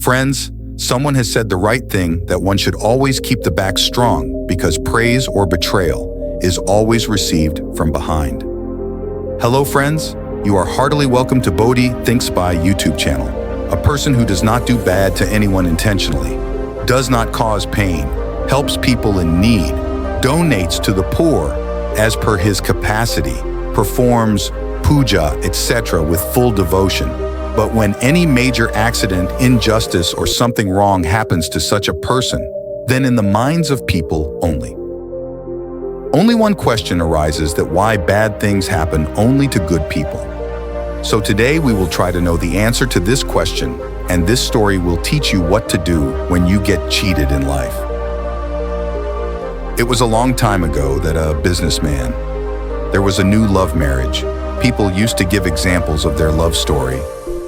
Friends, someone has said the right thing that one should always keep the back strong because praise or betrayal is always received from behind. Hello friends, you are heartily welcome to Bodhi Thinks By YouTube channel. A person who does not do bad to anyone intentionally, does not cause pain, helps people in need, donates to the poor as per his capacity, performs puja, etc. with full devotion. But when any major accident, injustice, or something wrong happens to such a person, then in the minds of people only. Only one question arises, that why bad things happen only to good people. So today we will try to know the answer to this question, and this story will teach you what to do when you get cheated in life. It was a long time ago that a businessman, there was a new love marriage. People used to give examples of their love story.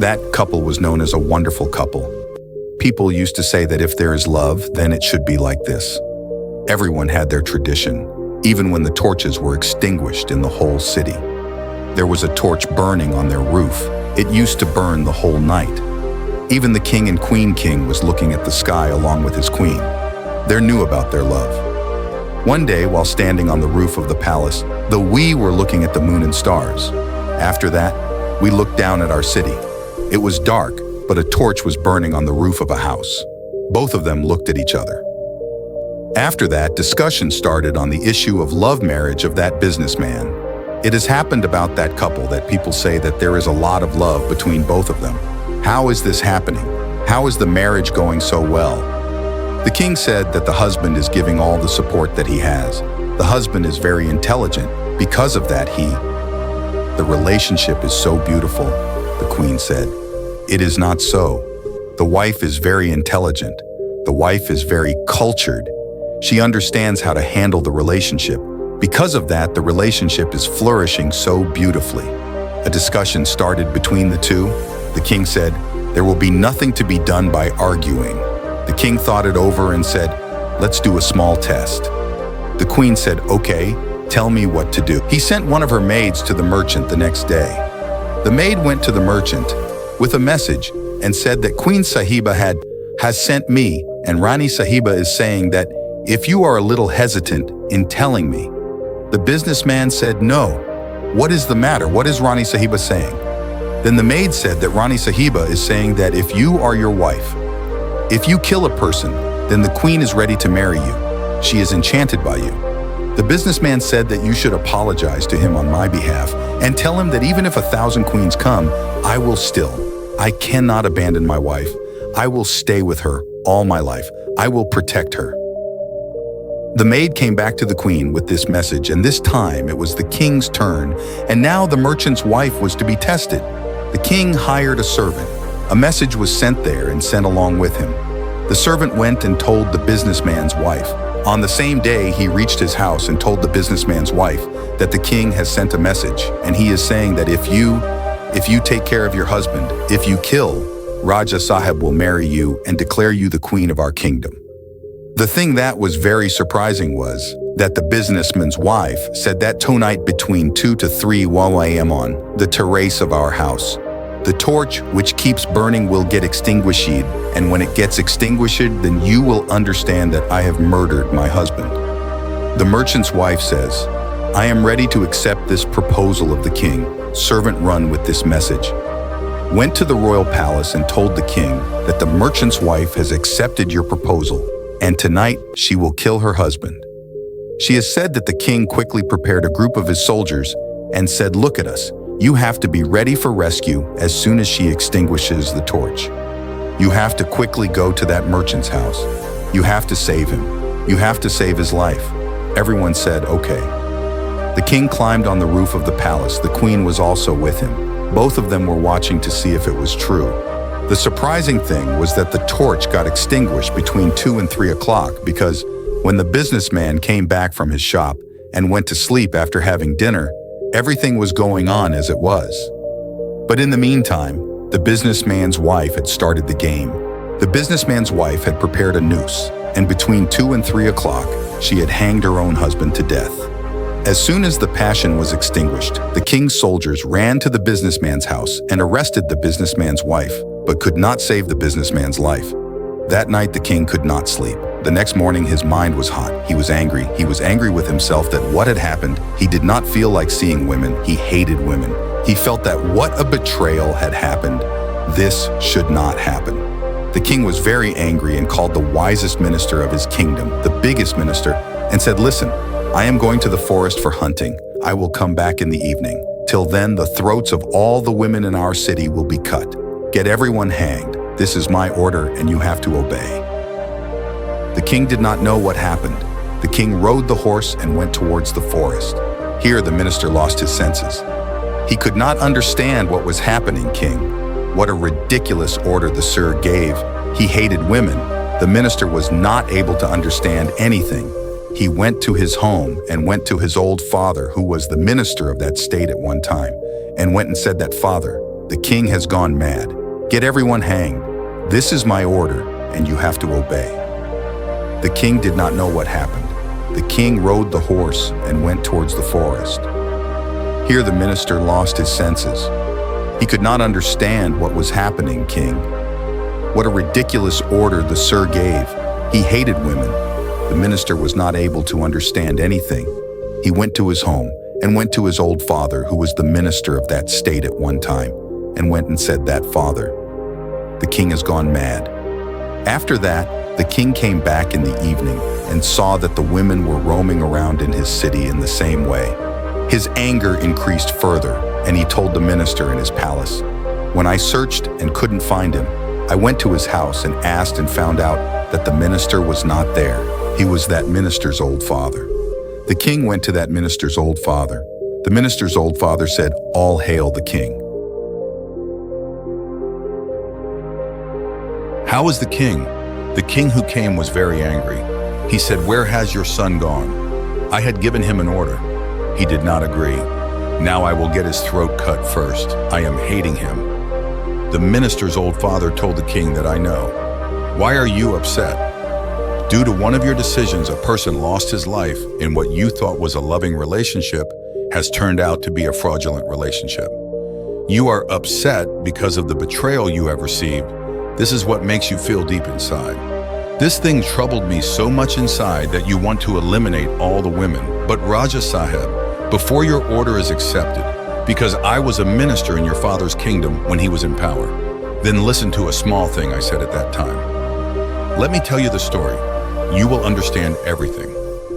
That couple was known as a wonderful couple. People used to say that if there is love, then it should be like this. Everyone had their tradition, even when the torches were extinguished in the whole city. There was a torch burning on their roof. It used to burn the whole night. Even the king and queen king was looking at the sky along with his queen. They knew about their love. One day, while standing on the roof of the palace, we were looking at the moon and stars. After that, we looked down at our city. It was dark, but a torch was burning on the roof of a house. Both of them looked at each other. After that, discussion started on the issue of love marriage of that businessman. It has happened about that couple that people say that there is a lot of love between both of them. How is this happening? How is the marriage going so well? The king said that the husband is giving all the support that he has. The husband is very intelligent. Because of that, the relationship is so beautiful. The queen said, "It is not so. The wife is very intelligent. The wife is very cultured. She understands how to handle the relationship. Because of that, the relationship is flourishing so beautifully." A discussion started between the two. The king said, "There will be nothing to be done by arguing." The king thought it over and said, "Let's do a small test." The queen said, "Okay, tell me what to do." He sent one of her maids to the merchant the next day. The maid went to the merchant with a message and said that Queen Sahiba has sent me, and Rani Sahiba is saying that if you are a little hesitant in telling me. The businessman said, "No. What is the matter? What is Rani Sahiba saying?" Then the maid said that Rani Sahiba is saying that if you are your wife, if you kill a person, then the queen is ready to marry you. She is enchanted by you. The businessman said that you should apologize to him on my behalf and tell him that even if 1,000 queens come, I cannot abandon my wife. I will stay with her all my life. I will protect her. The maid came back to the queen with this message, and this time it was the king's turn, and now the merchant's wife was to be tested. The king hired a servant. A message was sent there and sent along with him. The servant went and told the businessman's wife. On the same day, he reached his house and told the businessman's wife that the king has sent a message, and he is saying that if you take care of your husband, if you kill, Raja Sahib will marry you and declare you the queen of our kingdom. The thing that was very surprising was that the businessman's wife said that tonight between 2 to 3 a.m. on the terrace of our house, the torch which keeps burning will get extinguished, and when it gets extinguished, then you will understand that I have murdered my husband. The merchant's wife says, "I am ready to accept this proposal of the king." Servant run with this message. Went to the royal palace and told the king that the merchant's wife has accepted your proposal, and tonight she will kill her husband. She has said that the king quickly prepared a group of his soldiers and said, "Look at us. You have to be ready for rescue as soon as she extinguishes the torch. You have to quickly go to that merchant's house. You have to save him. You have to save his life." Everyone said, "Okay." The king climbed on the roof of the palace. The queen was also with him. Both of them were watching to see if it was true. The surprising thing was that the torch got extinguished between 2 and 3 o'clock because when the businessman came back from his shop and went to sleep after having dinner, everything was going on as it was. But in the meantime, the businessman's wife had started the game. The businessman's wife had prepared a noose, and between 2 and 3 o'clock, she had hanged her own husband to death. As soon as the passion was extinguished, the king's soldiers ran to the businessman's house and arrested the businessman's wife, but could not save the businessman's life. That night, the king could not sleep. The next morning, his mind was hot. He was angry. He was angry with himself that what had happened. He did not feel like seeing women. He hated women. He felt that what a betrayal had happened. This should not happen. The king was very angry and called the wisest minister of his kingdom, the biggest minister, and said, "Listen, I am going to the forest for hunting. I will come back in the evening. Till then, the throats of all the women in our city will be cut. Get everyone hanged. This is my order, and you have to obey." The king did not know what happened. The king rode the horse and went towards the forest. Here, the minister lost his senses. He could not understand what was happening, king. What a ridiculous order the sir gave. He hated women. The minister was not able to understand anything. He went to his home and went to his old father, who was the minister of that state at one time, and went and said that, "Father, the king has gone mad. Get everyone hanged. This is my order, and you have to obey." The king did not know what happened. The king rode the horse and went towards the forest. Here the minister lost his senses. He could not understand what was happening, king. What a ridiculous order the sir gave. He hated women. The minister was not able to understand anything. He went to his home and went to his old father, who was the minister of that state at one time, and went and said that, "Father, the king has gone mad." After that, the king came back in the evening and saw that the women were roaming around in his city in the same way. His anger increased further, and he told the minister in his palace, "When I searched and couldn't find him, I went to his house and asked and found out that the minister was not there. He was that minister's old father." The king went to that minister's old father. The minister's old father said, "All hail the king." How was the king? The king who came was very angry. He said, "Where has your son gone? I had given him an order." He did not agree. "Now I will get his throat cut first. I am hating him." The minister's old father told the king that, "I know. Why are you upset? Due to one of your decisions, a person lost his life in what you thought was a loving relationship has turned out to be a fraudulent relationship. You are upset because of the betrayal you have received. This is what makes you feel deep inside. This thing troubled me so much inside that you want to eliminate all the women. But Raja Sahib, before your order is accepted, because I was a minister in your father's kingdom when he was in power, then listen to a small thing I said at that time. Let me tell you the story. You will understand everything."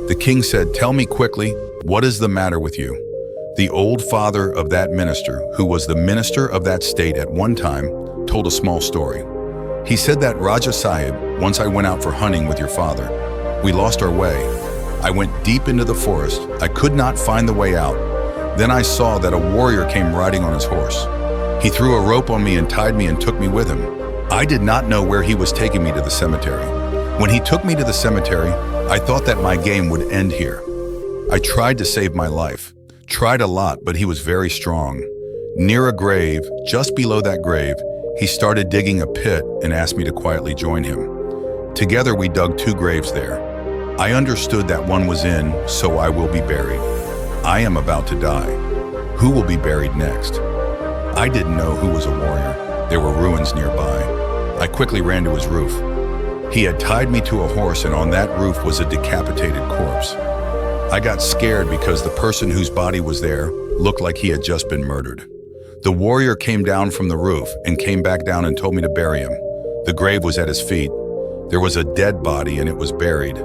The king said, "Tell me quickly, what is the matter with you?" The old father of that minister, who was the minister of that state at one time, told a small story. He said that, "Raja Sahib, once I went out for hunting with your father. We lost our way. I went deep into the forest. I could not find the way out. Then I saw that a warrior came riding on his horse. He threw a rope on me and tied me and took me with him. I did not know where he was taking me to the cemetery. When he took me to the cemetery, I thought that my game would end here. I tried to save my life. Tried a lot, but he was very strong. Near a grave, just below that grave, he started digging a pit and asked me to quietly join him. Together we dug 2 graves there. I understood that one was in, so I will be buried. I am about to die. Who will be buried next? I didn't know who was a warrior. There were ruins nearby. I quickly ran to his roof. He had tied me to a horse, and on that roof was a decapitated corpse. I got scared because the person whose body was there looked like he had just been murdered. The warrior came down from the roof and came back down and told me to bury him. The grave was at his feet. There was a dead body and it was buried.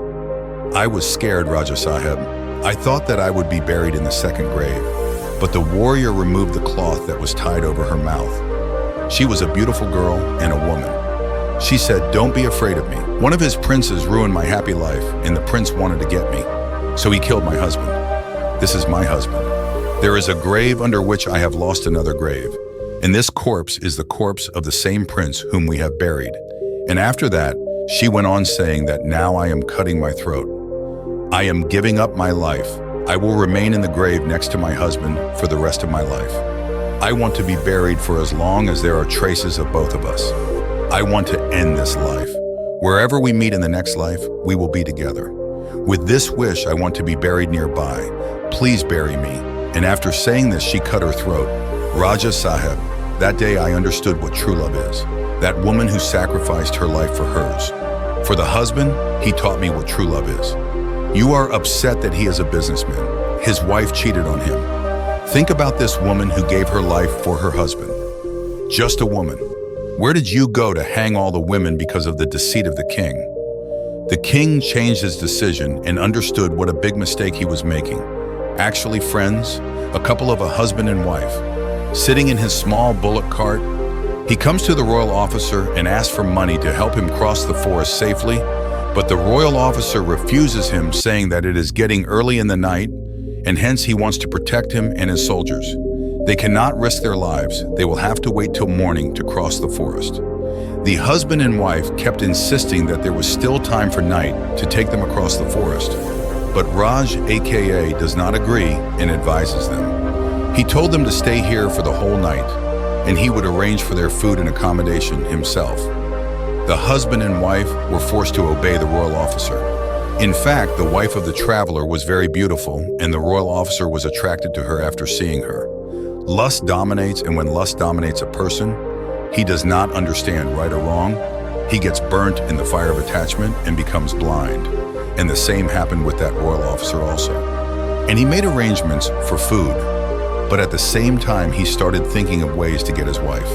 I was scared, Raja Sahib. I thought that I would be buried in the second grave, but the warrior removed the cloth that was tied over her mouth. She was a beautiful girl and a woman. She said, "Don't be afraid of me. One of his princes ruined my happy life and the prince wanted to get me, so he killed my husband. This is my husband. There is a grave under which I have lost another grave, and this corpse is the corpse of the same prince whom we have buried." And after that, she went on saying that now I am cutting my throat. I am giving up my life. I will remain in the grave next to my husband for the rest of my life. I want to be buried for as long as there are traces of both of us. I want to end this life. Wherever we meet in the next life, we will be together. With this wish, I want to be buried nearby. Please bury me. And after saying this, she cut her throat. Raja Sahib, that day I understood what true love is. That woman who sacrificed her life for hers. For the husband, he taught me what true love is. You are upset that he is a businessman. His wife cheated on him. Think about this woman who gave her life for her husband. Just a woman. Where did you go to hang all the women because of the deceit of the king? The king changed his decision and understood what a big mistake he was making. Actually, friends, a couple of a husband and wife, sitting in his small bullock cart, he comes to the royal officer and asks for money to help him cross the forest safely, but the royal officer refuses him, saying that it is getting early in the night, and hence he wants to protect him and his soldiers. They cannot risk their lives. They will have to wait till morning to cross the forest. The husband and wife kept insisting that there was still time for night to take them across the forest. But Raj, aka, does not agree and advises them. He told them to stay here for the whole night, and he would arrange for their food and accommodation himself. The husband and wife were forced to obey the royal officer. In fact, the wife of the traveler was very beautiful, and the royal officer was attracted to her after seeing her. Lust dominates, and when lust dominates a person, he does not understand right or wrong. He gets burnt in the fire of attachment and becomes blind. And the same happened with that royal officer also. And he made arrangements for food, but at the same time, he started thinking of ways to get his wife.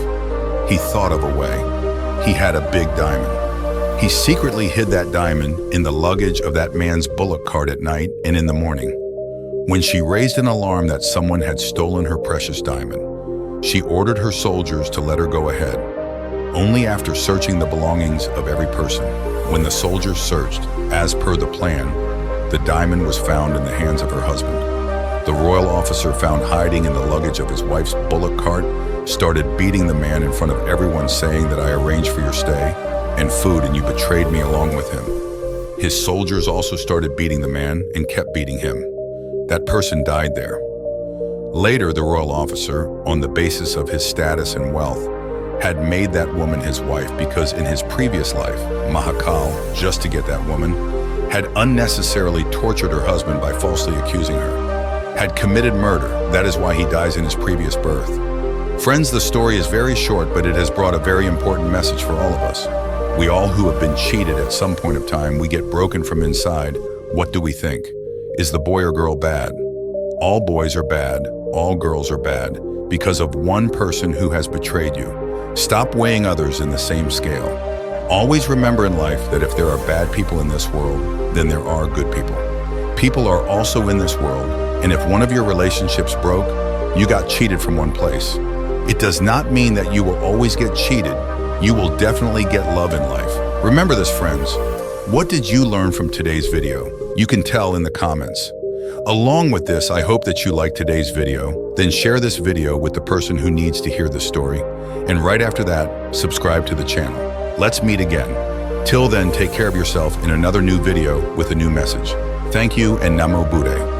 He thought of a way. He had a big diamond. He secretly hid that diamond in the luggage of that man's bullock cart at night and in the morning. When she raised an alarm that someone had stolen her precious diamond, she ordered her soldiers to let her go ahead. Only after searching the belongings of every person, when the soldiers searched, as per the plan, the diamond was found in the hands of her husband. The royal officer, found hiding in the luggage of his wife's bullock cart, started beating the man in front of everyone, saying that I arranged for your stay and food and you betrayed me along with him. His soldiers also started beating the man and kept beating him. That person died there. Later, the royal officer, on the basis of his status and wealth, had made that woman his wife because in his previous life, Mahakal, just to get that woman, had unnecessarily tortured her husband by falsely accusing her, had committed murder. That is why he dies in his previous birth. Friends, the story is very short, but it has brought a very important message for all of us. We all who have been cheated at some point of time, we get broken from inside. What do we think? Is the boy or girl bad? All boys are bad, all girls are bad, because of one person who has betrayed you. Stop weighing others in the same scale. Always remember in life that if there are bad people in this world, then there are good people. People are also in this world, and if one of your relationships broke, you got cheated from one place. It does not mean that you will always get cheated. You will definitely get love in life. Remember this, friends. What did you learn from today's video? You can tell in the comments. Along with this, I hope that you liked today's video. Then share this video with the person who needs to hear this story. And right after that, subscribe to the channel. Let's meet again. Till then, take care of yourself in another new video with a new message. Thank you and Namo Buddha.